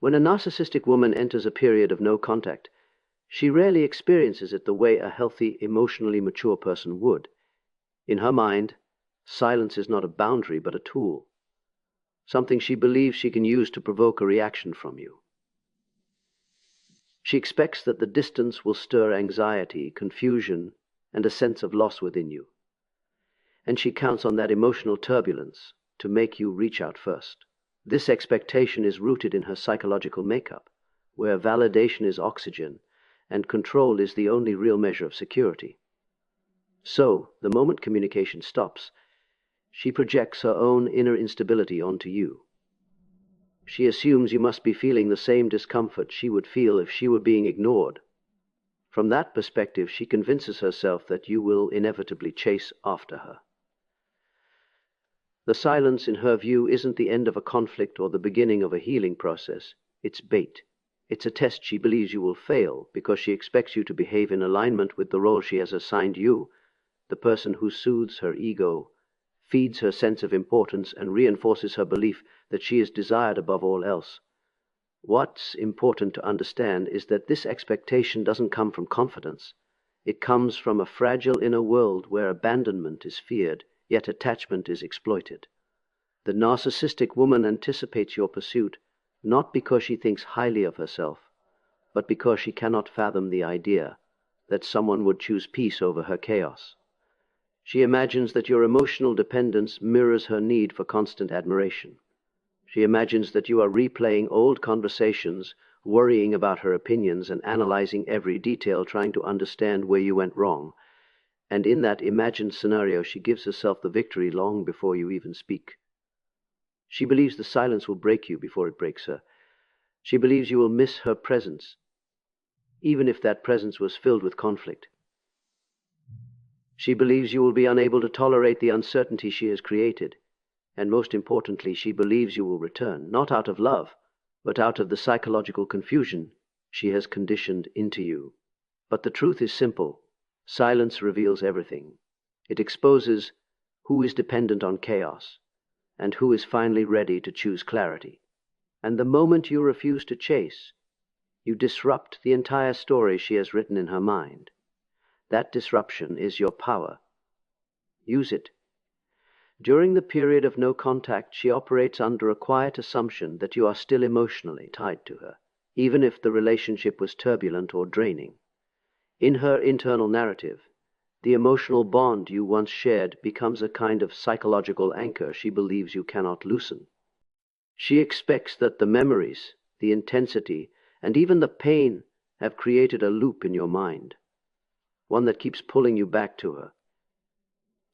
When a narcissistic woman enters a period of no contact, she rarely experiences it the way a healthy, emotionally mature person would. In her mind, silence is not a boundary but a tool, something she believes she can use to provoke a reaction from you. She expects that the distance will stir anxiety, confusion, and a sense of loss within you. And she counts on that emotional turbulence to make you reach out first. This expectation is rooted in her psychological makeup, where validation is oxygen and control is the only real measure of security. So, the moment communication stops, she projects her own inner instability onto you. She assumes you must be feeling the same discomfort she would feel if she were being ignored. From that perspective, she convinces herself that you will inevitably chase after her. The silence, in her view, isn't the end of a conflict or the beginning of a healing process. It's bait. It's a test she believes you will fail because she expects you to behave in alignment with the role she has assigned you, the person who soothes her ego, feeds her sense of importance, and reinforces her belief that she is desired above all else. What's important to understand is that this expectation doesn't come from confidence. It comes from a fragile inner world where abandonment is feared, yet attachment is exploited. The narcissistic woman anticipates your pursuit, not because she thinks highly of herself, but because she cannot fathom the idea that someone would choose peace over her chaos. She imagines that your emotional dependence mirrors her need for constant admiration. She imagines that you are replaying old conversations, worrying about her opinions, and analyzing every detail, trying to understand where you went wrong. And in that imagined scenario, she gives herself the victory long before you even speak. She believes the silence will break you before it breaks her. She believes you will miss her presence, even if that presence was filled with conflict. She believes you will be unable to tolerate the uncertainty she has created. And most importantly, she believes you will return, not out of love, but out of the psychological confusion she has conditioned into you. But the truth is simple. Silence reveals everything. It exposes who is dependent on chaos and who is finally ready to choose clarity. And the moment you refuse to chase, you disrupt the entire story she has written in her mind. That disruption is your power. Use it. During the period of no contact, she operates under a quiet assumption that you are still emotionally tied to her, even if the relationship was turbulent or draining. In her internal narrative, the emotional bond you once shared becomes a kind of psychological anchor she believes you cannot loosen. She expects that the memories, the intensity, and even the pain have created a loop in your mind, one that keeps pulling you back to her.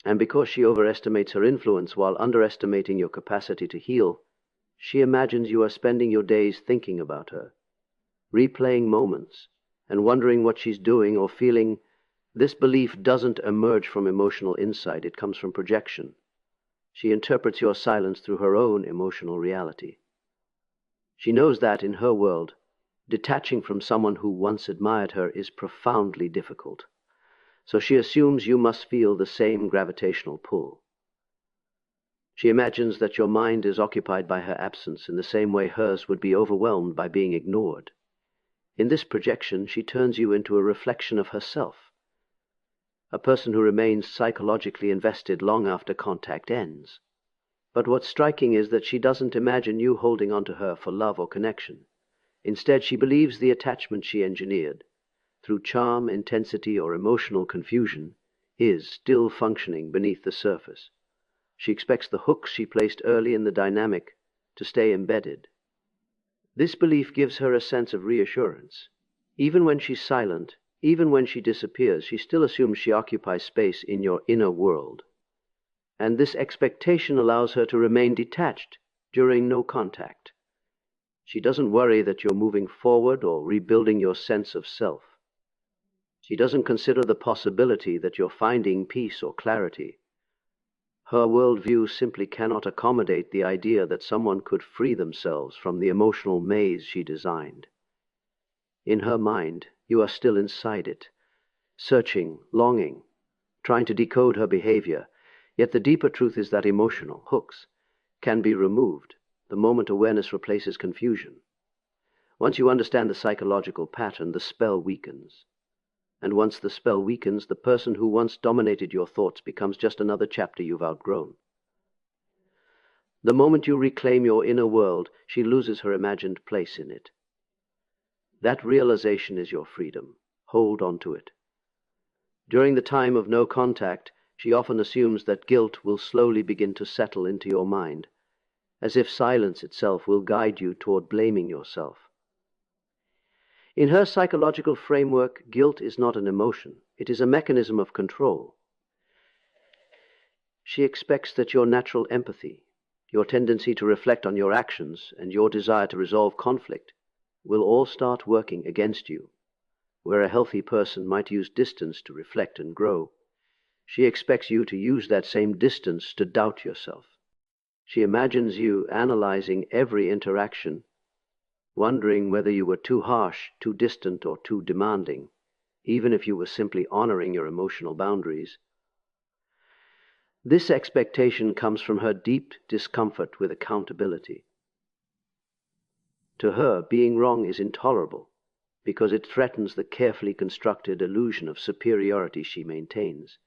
And because she overestimates her influence while underestimating your capacity to heal, she imagines you are spending your days thinking about her, replaying moments, and wondering what she's doing or feeling. This belief doesn't emerge from emotional insight, it comes from projection. She interprets your silence through her own emotional reality. She knows that, in her world, detaching from someone who once admired her is profoundly difficult. So she assumes you must feel the same gravitational pull. She imagines that your mind is occupied by her absence in the same way hers would be overwhelmed by being ignored. In this projection, she turns you into a reflection of herself, a person who remains psychologically invested long after contact ends. But what's striking is that she doesn't imagine you holding on to her for love or connection. Instead, she believes the attachment she engineered, through charm, intensity, or emotional confusion, is still functioning beneath the surface. She expects the hooks she placed early in the dynamic to stay embedded. This belief gives her a sense of reassurance. Even when she's silent, even when she disappears, she still assumes she occupies space in your inner world. And this expectation allows her to remain detached during no contact. She doesn't worry that you're moving forward or rebuilding your sense of self. She doesn't consider the possibility that you're finding peace or clarity. Her worldview simply cannot accommodate the idea that someone could free themselves from the emotional maze she designed. In her mind, you are still inside it, searching, longing, trying to decode her behavior, yet the deeper truth is that emotional hooks can be removed the moment awareness replaces confusion. Once you understand the psychological pattern, the spell weakens. And once the spell weakens, the person who once dominated your thoughts becomes just another chapter you've outgrown. The moment you reclaim your inner world, she loses her imagined place in it. That realization is your freedom. Hold on to it. During the time of no contact, she often assumes that guilt will slowly begin to settle into your mind, as if silence itself will guide you toward blaming yourself. In her psychological framework, guilt is not an emotion. It is a mechanism of control. She expects that your natural empathy, your tendency to reflect on your actions, and your desire to resolve conflict will all start working against you. Where a healthy person might use distance to reflect and grow, she expects you to use that same distance to doubt yourself. She imagines you analyzing every interaction, wondering whether you were too harsh, too distant, or too demanding, even if you were simply honoring your emotional boundaries. This expectation comes from her deep discomfort with accountability. To her, being wrong is intolerable because it threatens the carefully constructed illusion of superiority she maintains.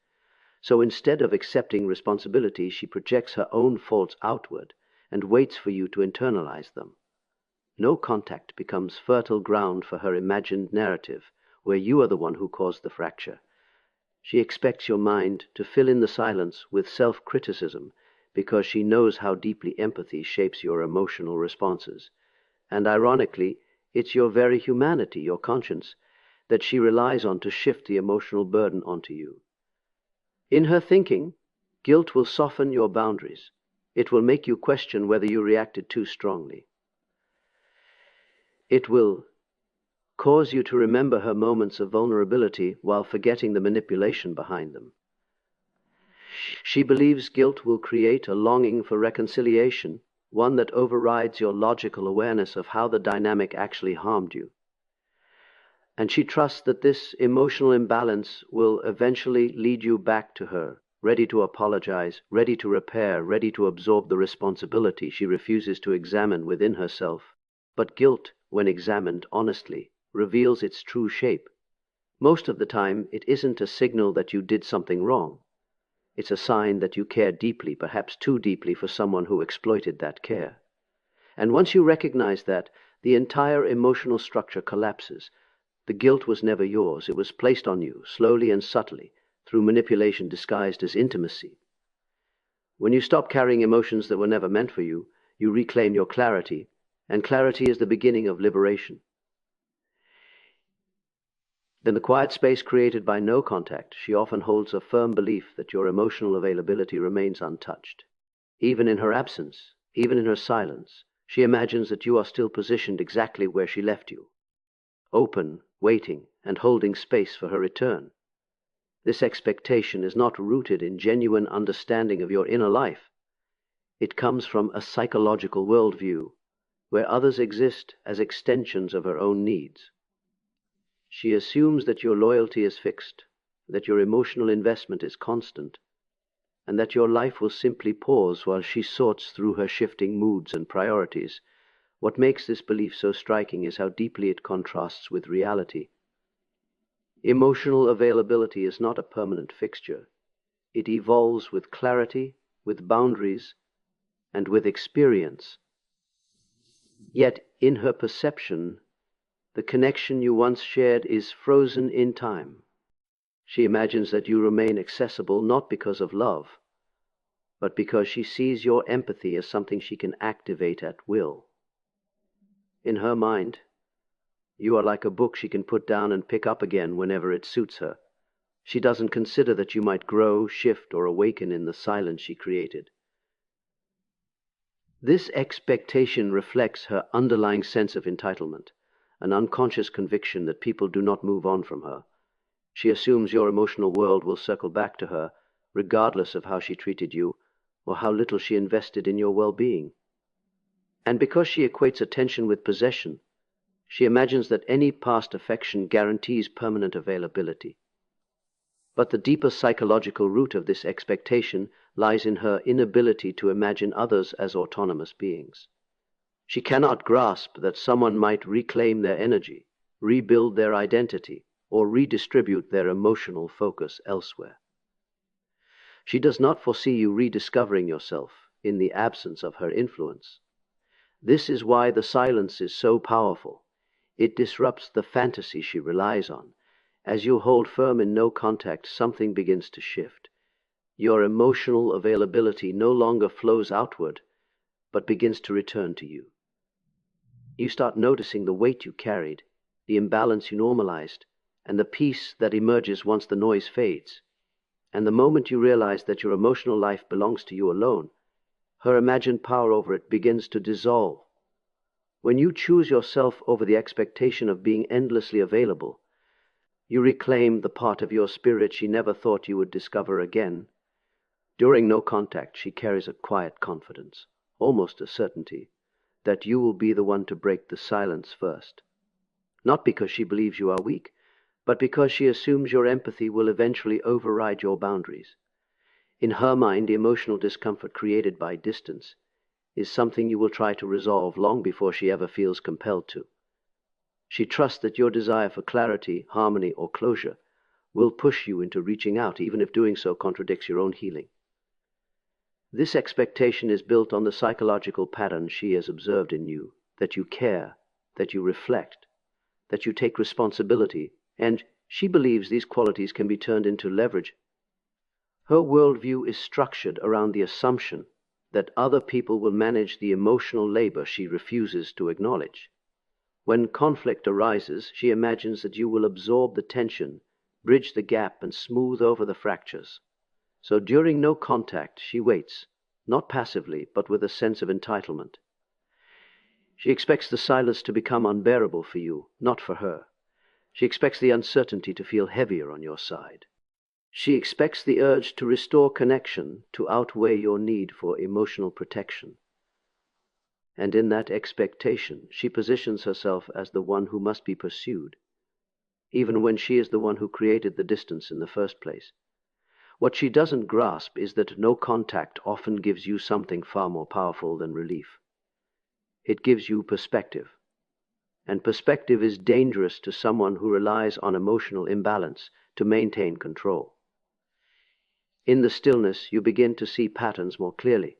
So instead of accepting responsibility, she projects her own faults outward and waits for you to internalize them. No contact becomes fertile ground for her imagined narrative, where you are the one who caused the fracture. She expects your mind to fill in the silence with self-criticism because she knows how deeply empathy shapes your emotional responses. And ironically, it's your very humanity, your conscience, that she relies on to shift the emotional burden onto you. In her thinking, guilt will soften your boundaries. It will make you question whether you reacted too strongly. It will cause you to remember her moments of vulnerability while forgetting the manipulation behind them. She believes guilt will create a longing for reconciliation, one that overrides your logical awareness of how the dynamic actually harmed you. And she trusts that this emotional imbalance will eventually lead you back to her, ready to apologize, ready to repair, ready to absorb the responsibility she refuses to examine within herself. But guilt, when examined honestly, reveals its true shape. Most of the time, it isn't a signal that you did something wrong. It's a sign that you care deeply, perhaps too deeply for someone who exploited that care. And once you recognize that, the entire emotional structure collapses. The guilt was never yours. It was placed on you, slowly and subtly, through manipulation disguised as intimacy. When you stop carrying emotions that were never meant for you, you reclaim your clarity, and clarity is the beginning of liberation. In the quiet space created by no contact, she often holds a firm belief that your emotional availability remains untouched. Even in her absence, even in her silence, she imagines that you are still positioned exactly where she left you, open, waiting, and holding space for her return. This expectation is not rooted in genuine understanding of your inner life. It comes from a psychological worldview, where others exist as extensions of her own needs. She assumes that your loyalty is fixed, that your emotional investment is constant, and that your life will simply pause while she sorts through her shifting moods and priorities. What makes this belief so striking is how deeply it contrasts with reality. Emotional availability is not a permanent fixture. It evolves with clarity, with boundaries, and with experience. Yet, in her perception, the connection you once shared is frozen in time. She imagines that you remain accessible not because of love, but because she sees your empathy as something she can activate at will. In her mind, you are like a book she can put down and pick up again whenever it suits her. She doesn't consider that you might grow, shift, or awaken in the silence she created. This expectation reflects her underlying sense of entitlement, an unconscious conviction that people do not move on from her. She assumes your emotional world will circle back to her, regardless of how she treated you or how little she invested in your well-being. And because she equates attention with possession, she imagines that any past affection guarantees permanent availability. But the deeper psychological root of this expectation lies in her inability to imagine others as autonomous beings. She cannot grasp that someone might reclaim their energy, rebuild their identity, or redistribute their emotional focus elsewhere. She does not foresee you rediscovering yourself in the absence of her influence. This is why the silence is so powerful. It disrupts the fantasy she relies on. As you hold firm in no contact, something begins to shift. Your emotional availability no longer flows outward, but begins to return to you. You start noticing the weight you carried, the imbalance you normalized, and the peace that emerges once the noise fades. And the moment you realize that your emotional life belongs to you alone, her imagined power over it begins to dissolve. When you choose yourself over the expectation of being endlessly available, you reclaim the part of your spirit she never thought you would discover again. During no contact, she carries a quiet confidence, almost a certainty, that you will be the one to break the silence first. Not because she believes you are weak, but because she assumes your empathy will eventually override your boundaries. In her mind, the emotional discomfort created by distance is something you will try to resolve long before she ever feels compelled to. She trusts that your desire for clarity, harmony, or closure will push you into reaching out, even if doing so contradicts your own healing. This expectation is built on the psychological pattern she has observed in you, that you care, that you reflect, that you take responsibility, and she believes these qualities can be turned into leverage. Her worldview is structured around the assumption that other people will manage the emotional labor she refuses to acknowledge. When conflict arises, she imagines that you will absorb the tension, bridge the gap, and smooth over the fractures. So during no contact, she waits, not passively, but with a sense of entitlement. She expects the silence to become unbearable for you, not for her. She expects the uncertainty to feel heavier on your side. She expects the urge to restore connection to outweigh your need for emotional protection. And in that expectation, she positions herself as the one who must be pursued, even when she is the one who created the distance in the first place. What she doesn't grasp is that no contact often gives you something far more powerful than relief. It gives you perspective. And perspective is dangerous to someone who relies on emotional imbalance to maintain control. In the stillness, you begin to see patterns more clearly.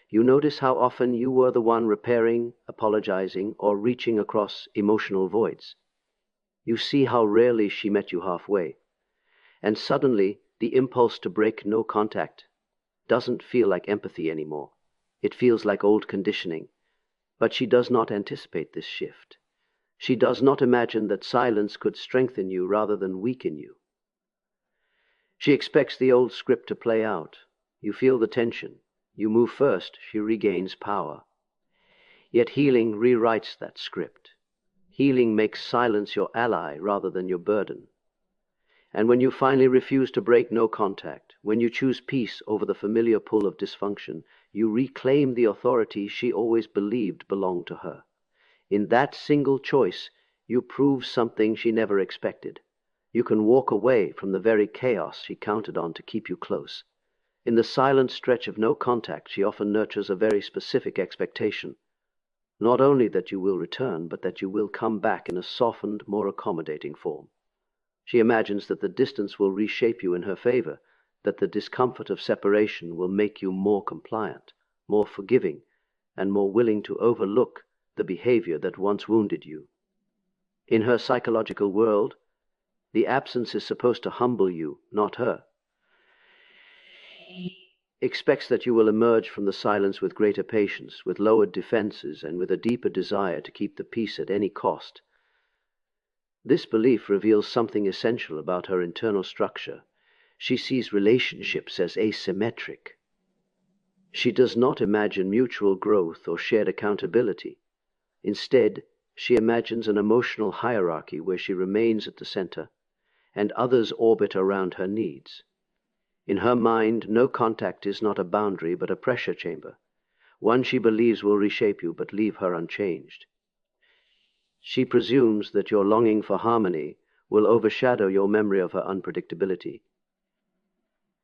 You notice how often you were the one repairing, apologizing, or reaching across emotional voids. You see how rarely she met you halfway. And suddenly, the impulse to break no contact doesn't feel like empathy anymore. It feels like old conditioning. But she does not anticipate this shift. She does not imagine that silence could strengthen you rather than weaken you. She expects the old script to play out. You feel the tension. You move first, she regains power. Yet healing rewrites that script. Healing makes silence your ally rather than your burden. And when you finally refuse to break no contact, when you choose peace over the familiar pull of dysfunction, you reclaim the authority she always believed belonged to her. In that single choice, you prove something she never expected. You can walk away from the very chaos she counted on to keep you close. In the silent stretch of no contact, she often nurtures a very specific expectation. Not only that you will return, but that you will come back in a softened, more accommodating form. She imagines that the distance will reshape you in her favor, that the discomfort of separation will make you more compliant, more forgiving, and more willing to overlook the behavior that once wounded you. In her psychological world, the absence is supposed to humble you, not her. Expects that you will emerge from the silence with greater patience, with lowered defenses, and with a deeper desire to keep the peace at any cost. This belief reveals something essential about her internal structure. She sees relationships as asymmetric. She does not imagine mutual growth or shared accountability. Instead, she imagines an emotional hierarchy where she remains at the center, and others orbit around her needs. In her mind, no contact is not a boundary but a pressure chamber, one she believes will reshape you but leave her unchanged. She presumes that your longing for harmony will overshadow your memory of her unpredictability.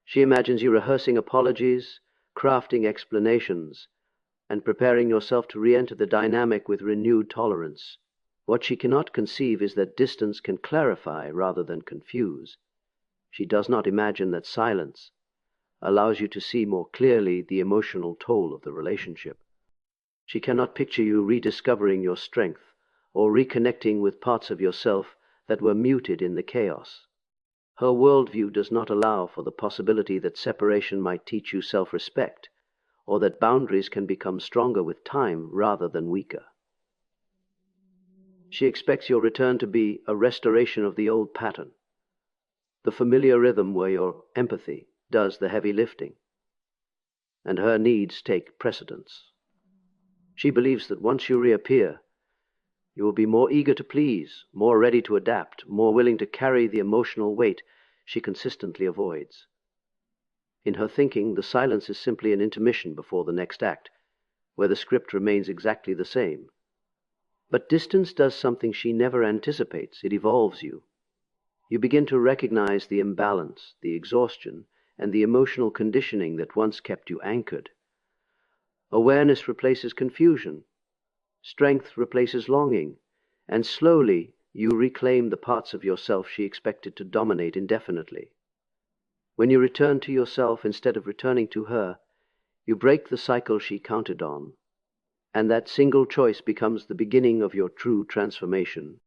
She imagines you rehearsing apologies, crafting explanations, and preparing yourself to re-enter the dynamic with renewed tolerance. What she cannot conceive is that distance can clarify rather than confuse. She does not imagine that silence allows you to see more clearly the emotional toll of the relationship. She cannot picture you rediscovering your strength or reconnecting with parts of yourself that were muted in the chaos. Her worldview does not allow for the possibility that separation might teach you self-respect, or that boundaries can become stronger with time rather than weaker. She expects your return to be a restoration of the old pattern, the familiar rhythm where your empathy does the heavy lifting, and her needs take precedence. She believes that once you reappear, you will be more eager to please, more ready to adapt, more willing to carry the emotional weight she consistently avoids. In her thinking, the silence is simply an intermission before the next act, where the script remains exactly the same. But distance does something she never anticipates. It evolves you. You begin to recognize the imbalance, the exhaustion, and the emotional conditioning that once kept you anchored. Awareness replaces confusion. Strength replaces longing, and slowly you reclaim the parts of yourself she expected to dominate indefinitely. When you return to yourself instead of returning to her, you break the cycle she counted on, and that single choice becomes the beginning of your true transformation.